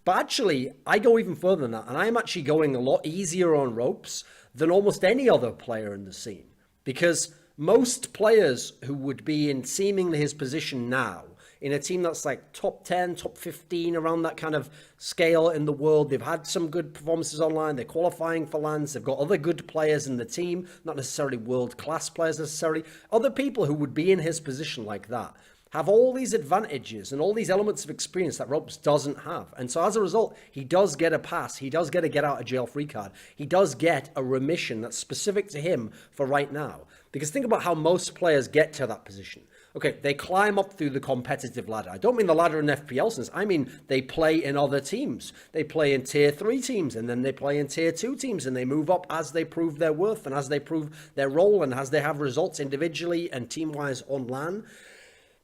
But actually, I go even further than that, and I'm actually going a lot easier on ropz than almost any other player in the scene. Because most players who would be in seemingly his position now, in a team that's like top 10, top 15, around that kind of scale in the world. They've had some good performances online. They're qualifying for lands. They've got other good players in the team, not necessarily world-class players necessarily. Other people who would be in his position like that have all these advantages and all these elements of experience that ropz doesn't have. And so as a result, he does get a pass. He does get a get out of jail free card. He does get a remission that's specific to him for right now. Because think about how most players get to that position. Okay, they climb up through the competitive ladder. I don't mean the ladder in FPL sense. I mean they play in other teams. They play in tier 3 teams, and then they play in tier 2 teams, and they move up as they prove their worth and as they prove their role and as they have results individually and team-wise on LAN.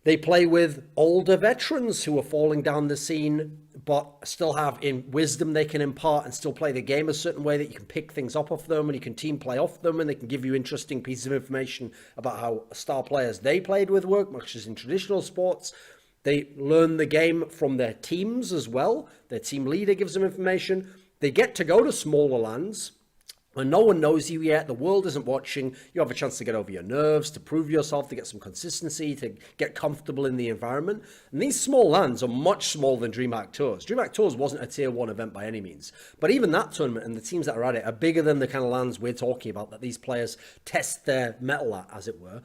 They play with older veterans who are falling down the scene, but still have in wisdom they can impart and still play the game a certain way that you can pick things up off them and you can team play off them, and they can give you interesting pieces of information about how star players they played with work, much as in traditional sports. They learn the game from their teams as well. Their team leader gives them information. They get to go to smaller lands. And no one knows you yet, the world isn't watching, you have a chance to get over your nerves, to prove yourself, to get some consistency, to get comfortable in the environment. And these small lands are much smaller than DreamHack Tours. DreamHack Tours wasn't a tier 1 event by any means. But even that tournament and the teams that are at it are bigger than the kind of lands we're talking about that these players test their mettle at, as it were.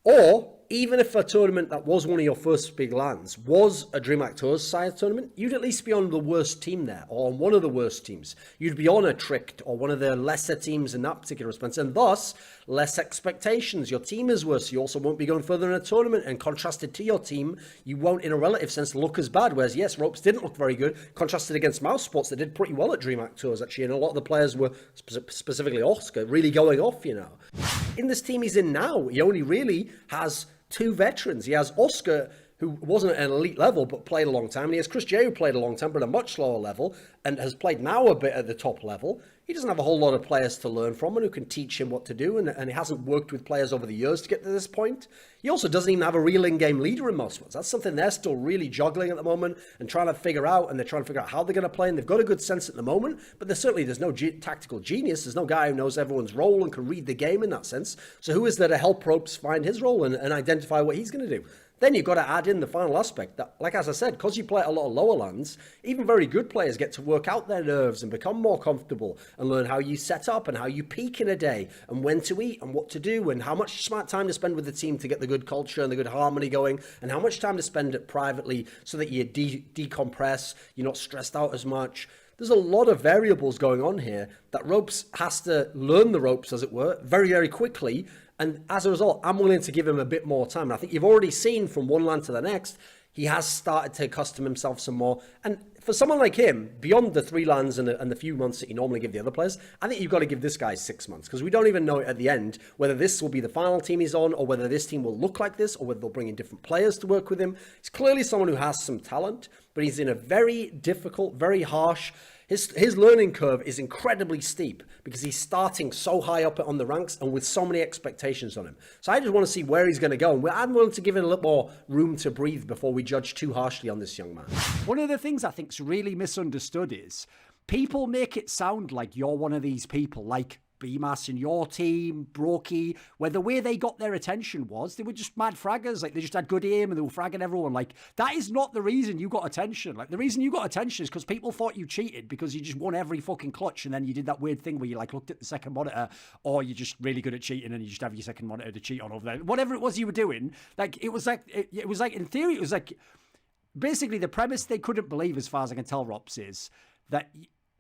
Or, even if a tournament that was one of your first big lands was a DreamHack Tours size tournament, you'd at least be on the worst team there, or on one of the worst teams. You'd be on a Tricked, or one of the lesser teams in that particular response, and thus, less expectations. Your team is worse, you also won't be going further in a tournament, and contrasted to your team, you won't, in a relative sense, look as bad. Whereas, yes, ropz didn't look very good, contrasted against mouse sports that did pretty well at DreamHack Tours, actually, and a lot of the players were, specifically Oscar, really going off, you know. In this team he's in now, he only really has 2 veterans. He has Oscar, who wasn't at an elite level but played a long time, and he has Chris J, who played a long time but at a much lower level and has played now a bit at the top level. He doesn't have a whole lot of players to learn from and who can teach him what to do, and he hasn't worked with players over the years to get to this point. He also doesn't even have a real in-game leader in most ones. That's something they're still really juggling at the moment and trying to figure out, and they're trying to figure out how they're going to play, and they've got a good sense at the moment, but there's no tactical genius. There's no guy who knows everyone's role and can read the game in that sense. So who is there to help ropz find his role and identify what he's going to do? Then you've got to add in the final aspect that, like as I said, because you play at a lot of lower lands, even very good players get to work out their nerves and become more comfortable and learn how you set up and how you peak in a day and when to eat and what to do and how much smart time to spend with the team to get the good culture and the good harmony going, and how much time to spend it privately so that you decompress, you're not stressed out as much. There's a lot of variables going on here that ropz has to learn the ropes, as it were, very, very quickly. And as a result, I'm willing to give him a bit more time. And I think you've already seen from one land to the next, he has started to accustom himself some more. And for someone like him, beyond the 3 lands and the few months that you normally give the other players, I think you've got to give this guy 6 months, because we don't even know at the end whether this will be the final team he's on, or whether this team will look like this, or whether they'll bring in different players to work with him. He's clearly someone who has some talent, but he's in a very difficult, very harsh, his learning curve is incredibly steep because he's starting so high up on the ranks and with so many expectations on him. So I just want to see where he's going to go. And I'm willing to give it a little more room to breathe before we judge too harshly on this young man. One of the things I think's really misunderstood is people make it sound like you're one of these people, like BMAS in your team, Brokey, where the way they got their attention was they were just mad fraggers. Like, they just had good aim and they were fragging everyone. Like, that is not the reason you got attention. Like, the reason you got attention is because people thought you cheated because you just won every fucking clutch, and then you did that weird thing where you, like, looked at the second monitor, or you're just really good at cheating and you just have your second monitor to cheat on over there. Whatever it was you were doing, like, it was like, in theory, it was like, basically the premise they couldn't believe, as far as I can tell, ropz, is that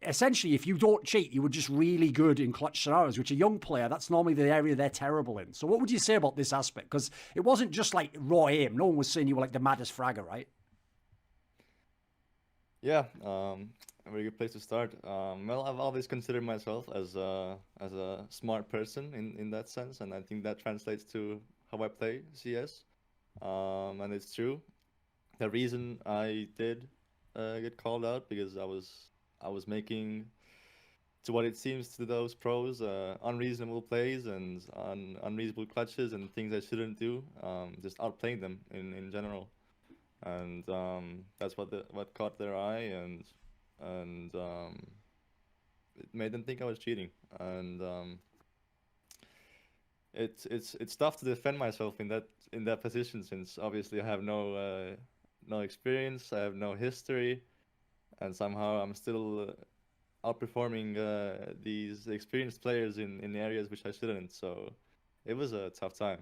essentially, if you don't cheat, you were just really good in clutch scenarios, which a young player, that's normally the area they're terrible in. So what would you say about this aspect? Because it wasn't just like raw aim. No one was saying you were like the maddest fragger, right? Yeah, a very good place to start. Well, I've always considered myself as a smart person in that sense, and I think that translates to how I play CS. And it's true. The reason I did get called out because I was making, to what it seems to those pros, unreasonable plays and unreasonable clutches and things I shouldn't do, just outplaying them in general. And that's what caught their eye, and and it made them think I was cheating. And it's tough to defend myself in that position, since obviously I have no experience, I have no history, and somehow I'm still outperforming these experienced players in areas which I shouldn't. So it was a tough time.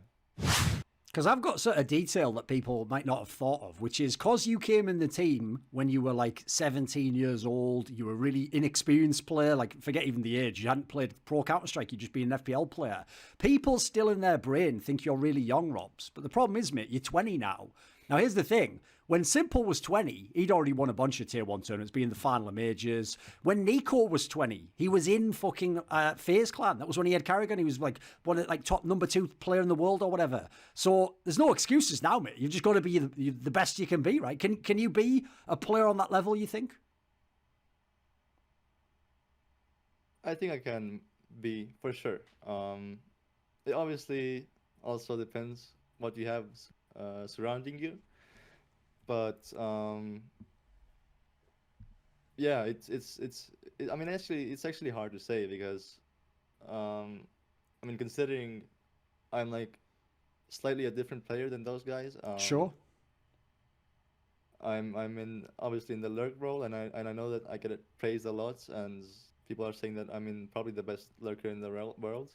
Because I've got sort of detail that people might not have thought of, which is because you came in the team when you were like 17 years old, you were a really inexperienced player, like forget even the age, you hadn't played pro Counter-Strike, you'd just been an FPL player. People still in their brain think you're really young, ropz. But the problem is, mate, you're 20 now. Now, here's the thing. When Simple was 20, he'd already won a bunch of Tier 1 tournaments, being the final of majors. When Nico was 20, he was in fucking FaZe Clan. That was when he had Carrian. He was like one of like top number 2 player in the world or whatever. So there's no excuses now, mate. You've just got to be the best you can be, right? Can you be a player on that level, you think? I think I can be, for sure. It obviously also depends what you have surrounding you. But yeah, I mean, actually, it's actually hard to say because I mean, considering I'm like slightly a different player than those guys. Sure. I'm obviously in the lurk role, and I know that I get praised a lot, and people are saying that I'm in probably the best lurker in the world.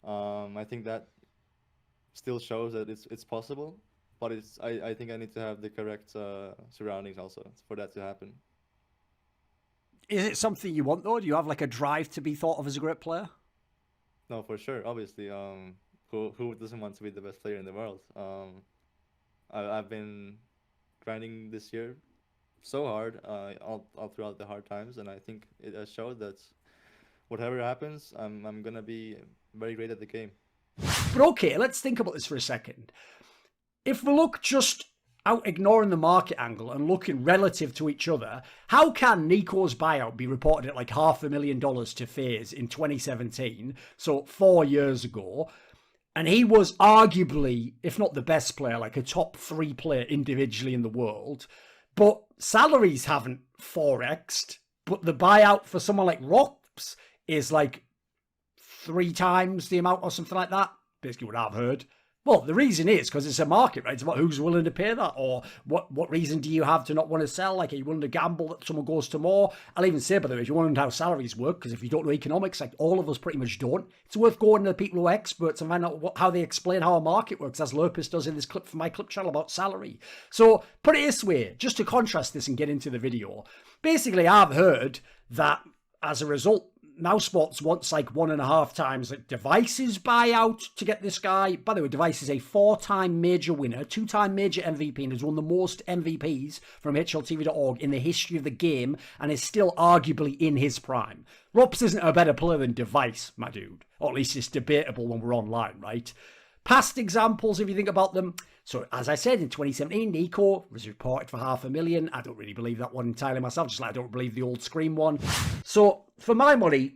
I think that still shows that it's possible. But I think I need to have the correct surroundings also for that to happen. Is it something you want, though? Do you have like a drive to be thought of as a great player? No, for sure. Obviously, who doesn't want to be the best player in the world? I've been grinding this year so hard, all throughout the hard times, and I think it has showed that whatever happens, I'm gonna be very great at the game. But okay, let's think about this for a second. If we look just out ignoring the market angle and looking relative to each other, how can Nico's buyout be reported at like $500,000 to FaZe in 2017, so 4 years ago, and he was arguably, if not the best player, like a top 3 player individually in the world, but salaries haven't 4x'd, but the buyout for someone like ropz is like 3 times the amount or something like that, basically what I've heard. Well, the reason is because it's a market, right? It's about who's willing to pay that, or what reason do you have to not want to sell? Like, are you willing to gamble that someone goes to more? I'll even say, by the way, if you want to know how salaries work, because if you don't know economics, like all of us pretty much don't, it's worth going to the people who are experts and find out how they explain how a market works, as lepz does in this clip from my clip channel about salary. So put it this way, just to contrast this and get into the video. Basically, I've heard that as a result, mousesports wants like 1.5 times like Device's buyout to get this guy. By the way, Device is a 4-time major winner, 2-time major MVP, and has won the most MVPs from HLTV.org in the history of the game, and is still arguably in his prime. ropz isn't a better player than Device, my dude. Or at least it's debatable when we're online, right? Past examples, if you think about them. So, as I said, in 2017, Nico was reported for $500,000. I don't really believe that one entirely myself, just like I don't believe the old Scream one. So, for my money,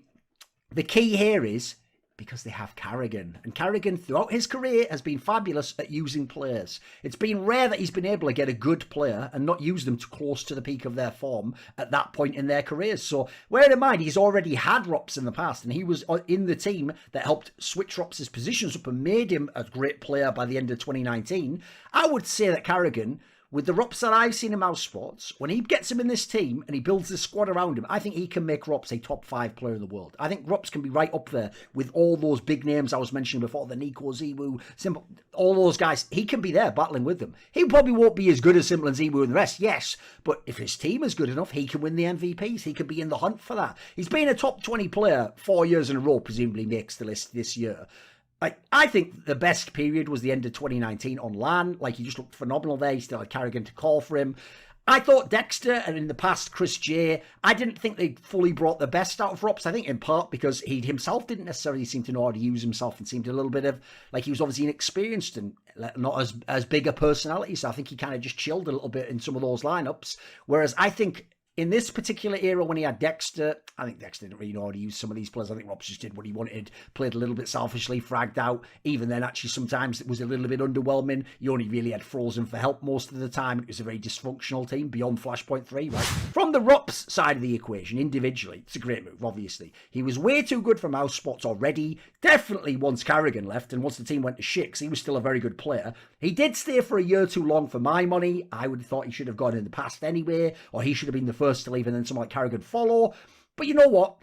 the key here is because they have Carrian. And Carrian, throughout his career, has been fabulous at using players. It's been rare that he's been able to get a good player and not use them close to the peak of their form at that point in their careers. So, bear in mind, he's already had ropz in the past, and he was in the team that helped switch ropz's positions up and made him a great player by the end of 2019. I would say that Carrian, with the ropz that I've seen in mousesports, when he gets him in this team and he builds the squad around him, I think he can make ropz a top 5 player in the world. I think ropz can be right up there with all those big names I was mentioning before, the Nico, Ziwu, Simple, all those guys. He can be there battling with them. He probably won't be as good as Simple and Ziwu and the rest, yes, but if his team is good enough, he can win the MVPs. He could be in the hunt for that. He's been a top 20 player 4 years in a row, presumably makes the list this year. I think the best period was the end of 2019 on LAN. Like, he just looked phenomenal there. He still had Carrian to call for him. I thought Dexter, and in the past Chris J, I didn't think they fully brought the best out of ropz. I think in part because he himself didn't necessarily seem to know how to use himself, and seemed a little bit of, like, he was obviously inexperienced and not as big a personality. So I think he kind of just chilled a little bit in some of those lineups. Whereas I think in this particular era when he had Dexter, I think Dexter didn't really know how to use some of these players. I think ropz just did what he wanted, played a little bit selfishly, fragged out. Even then, actually, sometimes it was a little bit underwhelming. You only really had Frozen for help most of the time. It was a very dysfunctional team beyond Flashpoint 3, right? From the ropz side of the equation, individually, it's a great move, obviously. He was way too good for mouse spots already. Definitely once Carrigan left and once the team went to shit, because he was still a very good player. He did stay for a year too long for my money. I would have thought he should have gone in the past anyway, or he should have been the first to leave and then someone like Carrigan follow. But you know what?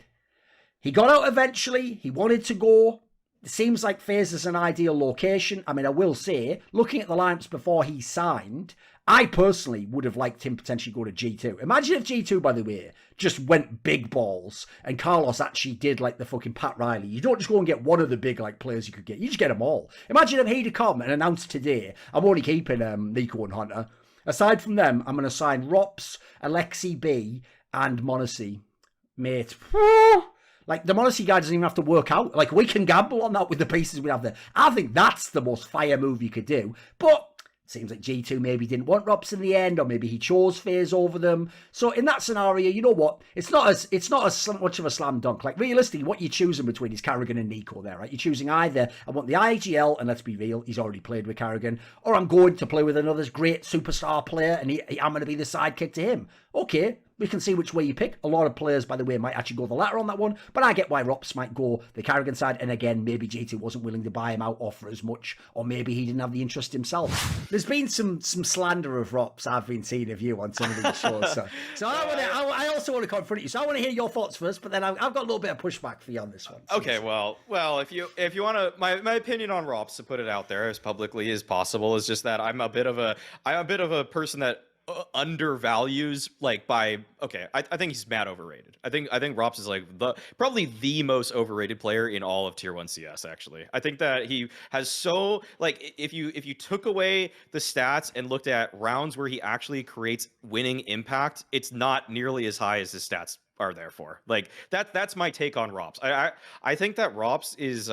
He got out eventually. He wanted to go. It seems like FaZe is an ideal location. I mean, I will say, looking at the lineups before he signed, I personally would have liked him potentially go to G2. Imagine if G2, by the way, just went big balls and Carlos actually did like the fucking Pat Riley. You don't just go and get one of the big like players you could get. You just get them all. Imagine if he'd have come and announced today, I'm only keeping Nico and Hunter. Aside from them, I'm going to sign ropz, Alexi B, and Monacy. Mate. Like, the Monacy guy doesn't even have to work out. Like, we can gamble on that with the pieces we have there. I think that's the most fire move you could do. But it seems like G2 maybe didn't want ropz in the end, or maybe he chose FaZe over them. So in that scenario, you know what? It's not as much of a slam dunk. Like, realistically, what you're choosing between is Carrigan and Nico there, right? You're choosing either, I want the IGL, and let's be real, he's already played with Carrigan, or I'm going to play with another great superstar player, and I'm going to be the sidekick to him. Okay, we can see which way you pick. A lot of players, by the way, might actually go the latter on that one, but I get why ropz might go the Carrigan side, and again, maybe G2 wasn't willing to buy him out or for as much, or maybe he didn't have the interest himself. There's been some slander of ropz I've been seeing of you on some of these shows, so I also want to confront you, so I want to hear your thoughts first, but then I've got a little bit of pushback for you on this one. Okay, well, if you want to, my opinion on ropz, to put it out there as publicly as possible, is just that I'm a bit of a person that undervalues I think he's mad overrated. I think ropz is like probably the most overrated player in all of tier 1 CS. Actually, I think that he has so, like, if you took away the stats and looked at rounds where he actually creates winning impact, it's not nearly as high as his stats are there for. Like, that's my take on ropz. I think that ropz is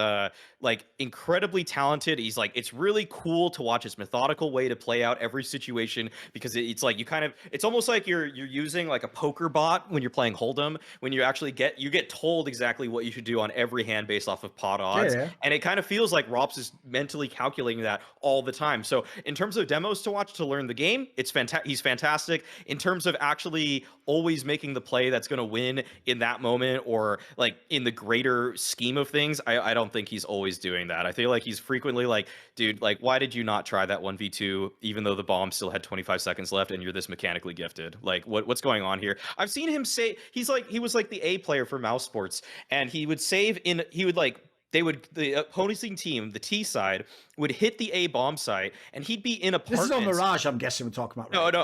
like incredibly talented. He's like, it's really cool to watch his methodical way to play out every situation, because it's like it's almost like you're using like a poker bot when you're playing Hold'em, when you actually get told exactly what you should do on every hand based off of pot odds. Yeah. And it kind of feels like ropz is mentally calculating that all the time. So in terms of demos to watch to learn the game, he's fantastic. In terms of actually always making the play that's going to win in that moment, or like in the greater scheme of things, I don't think he's always doing that. I feel like he's frequently like, dude, like, why did you not try that 1v2 even though the bomb still had 25 seconds left and you're this mechanically gifted? Like, what's going on here? I've seen him say he was like the A player for mouse sports, and he would save in, the opposing team, the T side, would hit the A bomb site, and he'd be in apartments. This is on Mirage, I'm guessing we're talking about. Right? No,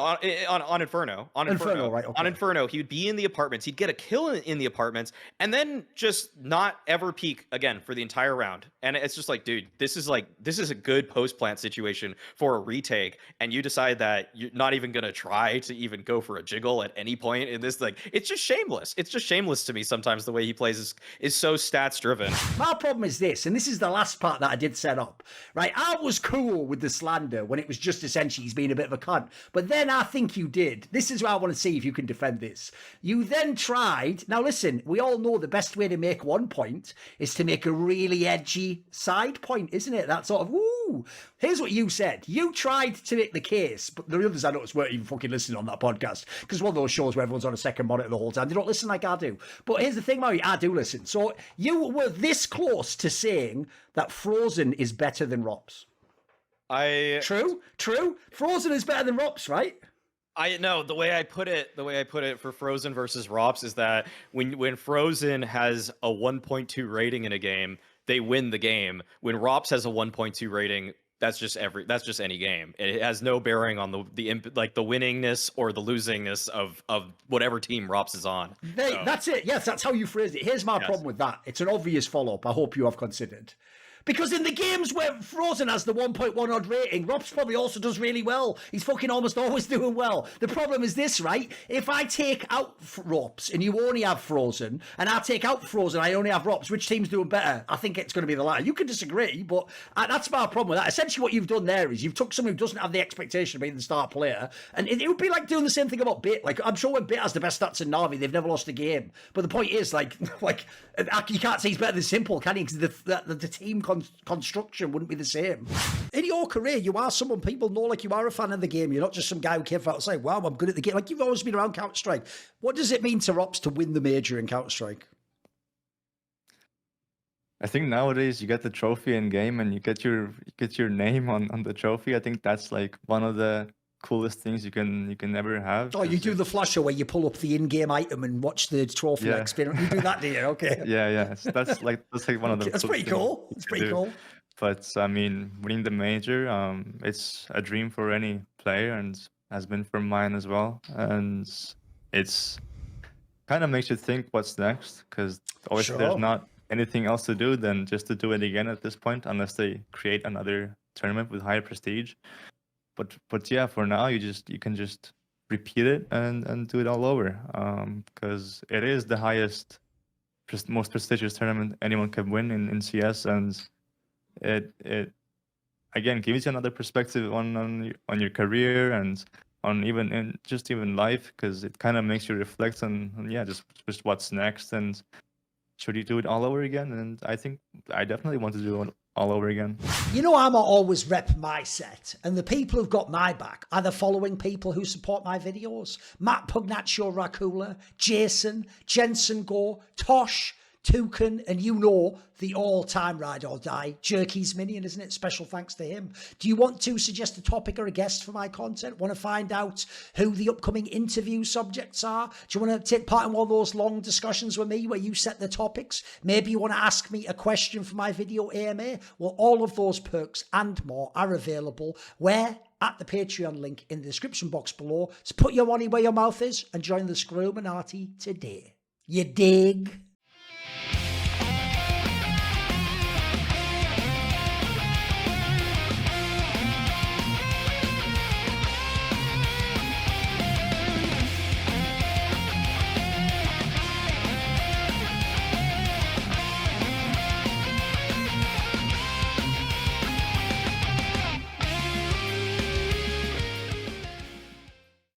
on Inferno. On Inferno, right? Okay. On Inferno, he would be in the apartments. He'd get a kill in the apartments, and then just not ever peek again for the entire round. And it's just like, dude, this is a good post plant situation for a retake, and you decide that you're not even gonna try to even go for a jiggle at any point in this. Like, it's just shameless. It's just shameless to me sometimes. The way he plays is so stats driven. My problem is this, and this is the last part that I did set up, right? I was cool with the slander when it was just essentially he's being a bit of a cunt. But then I think you did. This is what I want to see if you can defend this. You then tried. Now listen, we all know the best way to make 1 point is to make a really edgy side point, isn't it? That sort of, woo. Here's what you said. You tried to make the case, but the others I noticed weren't even fucking listening on that podcast, because one of those shows where everyone's on a second monitor the whole time. They don't listen like I do. But here's the thing, Murray, I do listen. So you were this close to saying that Frozen is better than ropz. True. Frozen is better than ropz, right? I know the way I put it for Frozen versus ropz is that when Frozen has a 1.2 rating in a game, they win the game. When ropz has a 1.2 rating, that's just any game. It has no bearing on the winningness or the losingness of whatever team ropz is on. That's it. Yes, that's how you phrased it. Here's my problem with that. It's an obvious follow-up I hope you have considered. Because in the games where Frozen has the 1.1 odd rating, ropz probably also does really well. He's fucking almost always doing well. The problem is this, right? If I take out ropz and you only have Frozen, and I take out Frozen, I only have ropz, which team's doing better? I think it's going to be the latter. You can disagree, but that's my problem with that. Essentially what you've done there is you've took someone who doesn't have the expectation of being the star player, and it would be like doing the same thing about Bit. Like, I'm sure when Bit has the best stats in Na'Vi, they've never lost a game. But the point is, like you can't say he's better than Simple, can you? Because the team construction wouldn't be the same. In your career, you are someone people know, like you are a fan of the game. You're not just some guy who came out and say, wow, I'm good at the game. Like, you've always been around Counter-Strike. What does it mean to ropz to win the major in Counter-Strike? I think nowadays you get the trophy in game and you get your name on the trophy. I think that's like one of the coolest things you can ever have. Oh, you do the flasher where you pull up the in-game item and watch the trophy experience. You do that, do you? Okay. Yeah. That's like one of the. That's pretty cool. That's pretty cool. But I mean, winning the major, it's a dream for any player, and has been for mine as well. And it's kind of makes you think what's next, because obviously there's not anything else to do than just to do it again at this point, unless they create another tournament with higher prestige. But yeah, for now you can just repeat it and do it all over, because it is the highest, most prestigious tournament anyone can win in CS, and it again gives you another perspective on your career and on even life, because it kind of makes you reflect on just what's next, and should you do it all over again? And I think I definitely want to do it all over again. You know, I'm always rep my set, and the people who've got my back are the following people who support my videos: Matt Pugnatio, Rajcula, Jasun, Jensen Goh, Tosh, Toucan, and you know, the all-time ride or die, Jerky's minion, isn't it? Special thanks to him. Do you want to suggest a topic or a guest for my content? Want to find out who the upcoming interview subjects are? Do you want to take part in one of those long discussions with me where you set the topics? Maybe you want to ask me a question for my video AMA? Well, all of those perks and more are available where? At the Patreon link in the description box below. So put your money where your mouth is and join the Scroominati today. You dig?